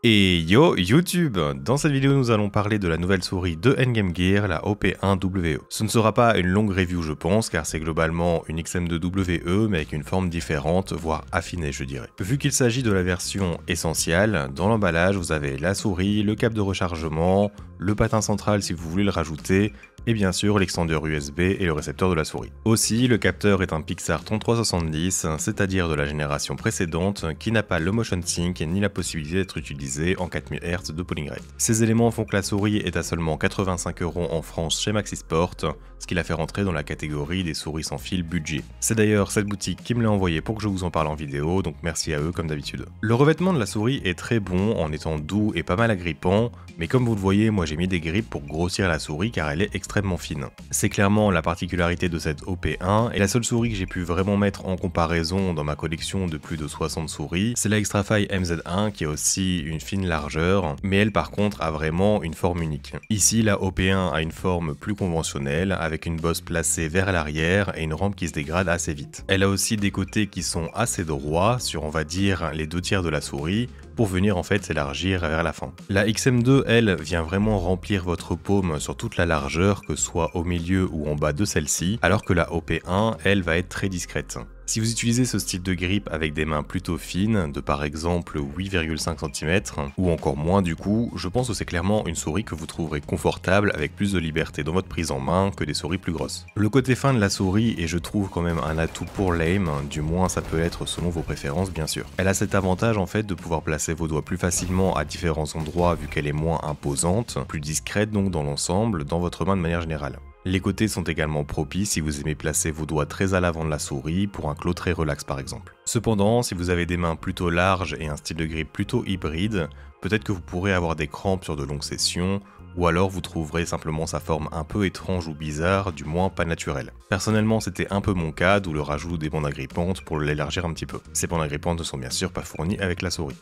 Et yo YouTube! Dans cette vidéo nous allons parler de la nouvelle souris de Endgame Gear, la OP1WE. Ce ne sera pas une longue review je pense, car c'est globalement une XM2WE mais avec une forme différente, voire affinée je dirais. Vu qu'il s'agit de la version essentielle, dans l'emballage vous avez la souris, le câble de rechargement, le patin central si vous voulez le rajouter, et bien sûr l'extendeur USB et le récepteur de la souris. Aussi, le capteur est un Pixar 3370, c'est-à-dire de la génération précédente, qui n'a pas le motion sync ni la possibilité d'être utilisé en 4000 Hz de polling rate. Ces éléments font que la souris est à seulement 85 € en France chez Maxisport, ce qui la fait rentrer dans la catégorie des souris sans fil budget. C'est d'ailleurs cette boutique qui me l'a envoyé pour que je vous en parle en vidéo, donc merci à eux comme d'habitude. Le revêtement de la souris est très bon en étant doux et pas mal agrippant, mais comme vous le voyez, moi j'ai mis des grippes pour grossir la souris car elle est extrêmement fine. C'est clairement la particularité de cette OP1 et la seule souris que j'ai pu vraiment mettre en comparaison dans ma collection de plus de 60 souris, c'est la Xtrfy MZ1 qui a aussi une fine largeur, mais elle par contre a vraiment une forme unique. Ici la OP1 a une forme plus conventionnelle avec une bosse placée vers l'arrière et une rampe qui se dégrade assez vite. Elle a aussi des côtés qui sont assez droits sur on va dire les 2/3 de la souris, pour venir en fait s'élargir vers la fin. La XM2 elle vient vraiment remplir votre paume sur toute la largeur, que ce soit au milieu ou en bas de celle-ci, alors que la OP1 elle va être très discrète. Si vous utilisez ce style de grip avec des mains plutôt fines, de par exemple 8,5 cm, ou encore moins du coup, je pense que c'est clairement une souris que vous trouverez confortable avec plus de liberté dans votre prise en main que des souris plus grosses. Le côté fin de la souris est je trouve quand même un atout pour l'aim, du moins ça peut être selon vos préférences bien sûr. Elle a cet avantage en fait de pouvoir placer vos doigts plus facilement à différents endroits vu qu'elle est moins imposante, plus discrète donc dans l'ensemble, dans votre main de manière générale. Les côtés sont également propices si vous aimez placer vos doigts très à l'avant de la souris pour un claw très relax par exemple. Cependant, si vous avez des mains plutôt larges et un style de grip plutôt hybride, peut-être que vous pourrez avoir des crampes sur de longues sessions, ou alors vous trouverez simplement sa forme un peu étrange ou bizarre, du moins pas naturelle. Personnellement c'était un peu mon cas, d'où le rajout des bandes agrippantes pour l'élargir un petit peu. Ces bandes agrippantes ne sont bien sûr pas fournies avec la souris.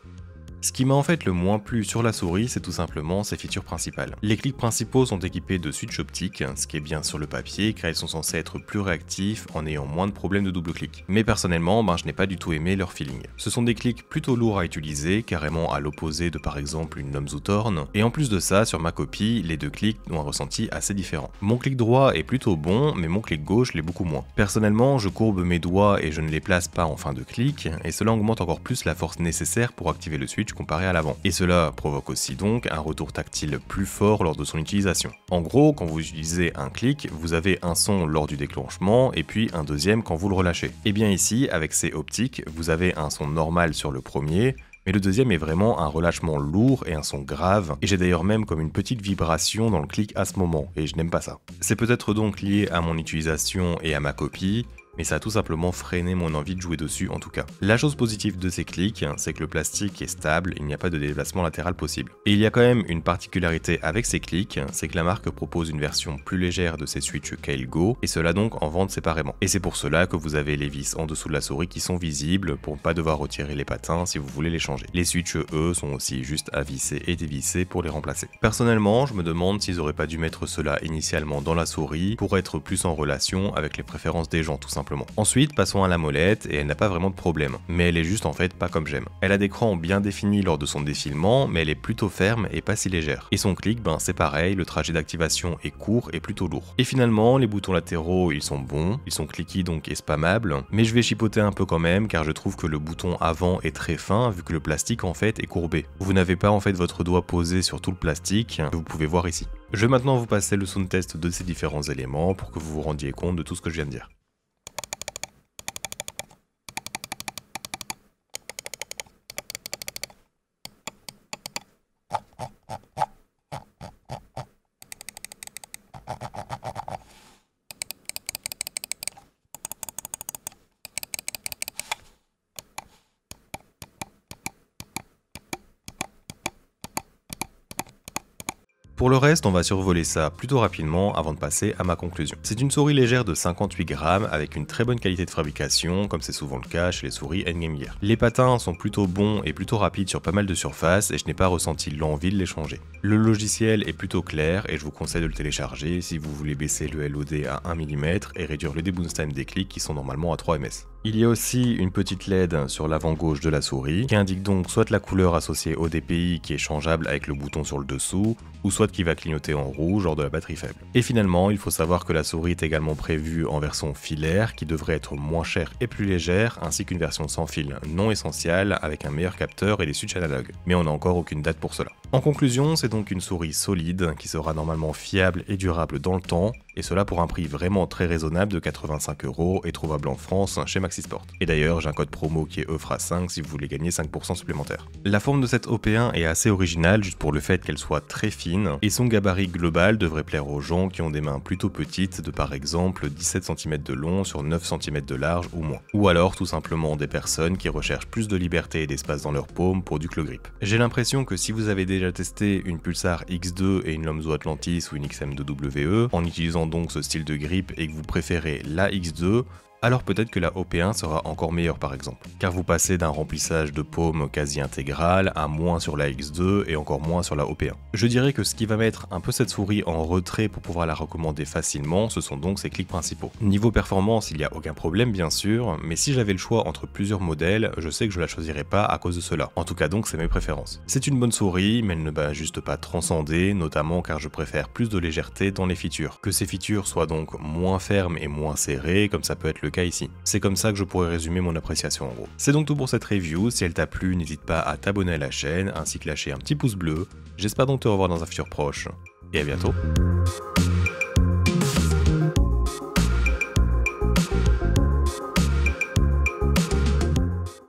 Ce qui m'a en fait le moins plu sur la souris, c'est tout simplement ses features principales. Les clics principaux sont équipés de switch optiques, ce qui est bien sur le papier car ils sont censés être plus réactifs en ayant moins de problèmes de double clic. Mais personnellement, je n'ai pas du tout aimé leur feeling. Ce sont des clics plutôt lourds à utiliser, carrément à l'opposé de par exemple une Lums ou Thorn, et en plus de ça, sur ma copie, les deux clics ont un ressenti assez différent. Mon clic droit est plutôt bon, mais mon clic gauche l'est beaucoup moins. Personnellement, je courbe mes doigts et je ne les place pas en fin de clic, et cela augmente encore plus la force nécessaire pour activer le switch comparé à l'avant. Et cela provoque aussi donc un retour tactile plus fort lors de son utilisation. En gros, quand vous utilisez un clic, vous avez un son lors du déclenchement et puis un deuxième quand vous le relâchez. Et bien ici, avec ces optiques, vous avez un son normal sur le premier, mais le deuxième est vraiment un relâchement lourd et un son grave, et j'ai d'ailleurs même comme une petite vibration dans le clic à ce moment, et je n'aime pas ça. C'est peut-être donc lié à mon utilisation et à ma copie, mais ça a tout simplement freiné mon envie de jouer dessus en tout cas. La chose positive de ces clics, c'est que le plastique est stable, il n'y a pas de déplacement latéral possible. Et il y a quand même une particularité avec ces clics, c'est que la marque propose une version plus légère de ces switches Kailh-Go, et cela donc en vente séparément. Et c'est pour cela que vous avez les vis en dessous de la souris qui sont visibles, pour ne pas devoir retirer les patins si vous voulez les changer. Les switches eux sont aussi juste à visser et dévisser pour les remplacer. Personnellement, je me demande s'ils auraient pas dû mettre cela initialement dans la souris, pour être plus en relation avec les préférences des gens tout simplement. Ensuite, passons à la molette, et elle n'a pas vraiment de problème, mais elle est juste en fait pas comme j'aime. Elle a des crans bien définis lors de son défilement, mais elle est plutôt ferme et pas si légère. Et son clic, c'est pareil, le trajet d'activation est court et plutôt lourd. Et finalement, les boutons latéraux, ils sont bons, ils sont cliquis donc et spammables, mais je vais chipoter un peu quand même, car je trouve que le bouton avant est très fin, vu que le plastique en fait est courbé. Vous n'avez pas en fait votre doigt posé sur tout le plastique, que vous pouvez voir ici. Je vais maintenant vous passer le sound test de ces différents éléments pour que vous vous rendiez compte de tout ce que je viens de dire. Pour le reste, on va survoler ça plutôt rapidement avant de passer à ma conclusion. C'est une souris légère de 58 grammes avec une très bonne qualité de fabrication, comme c'est souvent le cas chez les souris Endgame Gear. Les patins sont plutôt bons et plutôt rapides sur pas mal de surfaces et je n'ai pas ressenti l'envie de les changer. Le logiciel est plutôt clair et je vous conseille de le télécharger si vous voulez baisser le LOD à 1 mm et réduire le debounce time des clics qui sont normalement à 3 ms. Il y a aussi une petite LED sur l'avant gauche de la souris qui indique donc soit la couleur associée au DPI qui est changeable avec le bouton sur le dessous, ou soit qui va clignoter en rouge lors de la batterie faible. Et finalement, il faut savoir que la souris est également prévue en version filaire qui devrait être moins chère et plus légère, ainsi qu'une version sans fil non essentielle avec un meilleur capteur et des switches analogues. Mais on n'a encore aucune date pour cela. En conclusion, c'est donc une souris solide qui sera normalement fiable et durable dans le temps, et cela pour un prix vraiment très raisonnable de 85 € et trouvable en France chez Maxisport. Et d'ailleurs, j'ai un code promo qui est EFRA5 si vous voulez gagner 5% supplémentaires. La forme de cette OP1 est assez originale juste pour le fait qu'elle soit très fine, et son gabarit global devrait plaire aux gens qui ont des mains plutôt petites de par exemple 17 cm de long sur 9 cm de large ou moins. Ou alors tout simplement des personnes qui recherchent plus de liberté et d'espace dans leur paume pour du claw grip. J'ai l'impression que si vous avez déjà testé une Pulsar X2 et une Lomzo Atlantis ou une XM2WE, en utilisant donc ce style de grip et que vous préférez la X2, alors peut-être que la OP1 sera encore meilleure par exemple, car vous passez d'un remplissage de paume quasi intégral à moins sur la X2 et encore moins sur la OP1. Je dirais que ce qui va mettre un peu cette souris en retrait pour pouvoir la recommander facilement, ce sont donc ses clics principaux. Niveau performance, il n'y a aucun problème bien sûr, mais si j'avais le choix entre plusieurs modèles, je sais que je la choisirais pas à cause de cela. En tout cas donc c'est mes préférences. C'est une bonne souris, mais elle ne va juste pas transcender, notamment car je préfère plus de légèreté dans les features. Que ces features soient donc moins fermes et moins serrées, comme ça peut être le cas ici. C'est comme ça que je pourrais résumer mon appréciation en gros. C'est donc tout pour cette review, si elle t'a plu, n'hésite pas à t'abonner à la chaîne, ainsi que lâcher un petit pouce bleu. J'espère donc te revoir dans un futur proche, et à bientôt.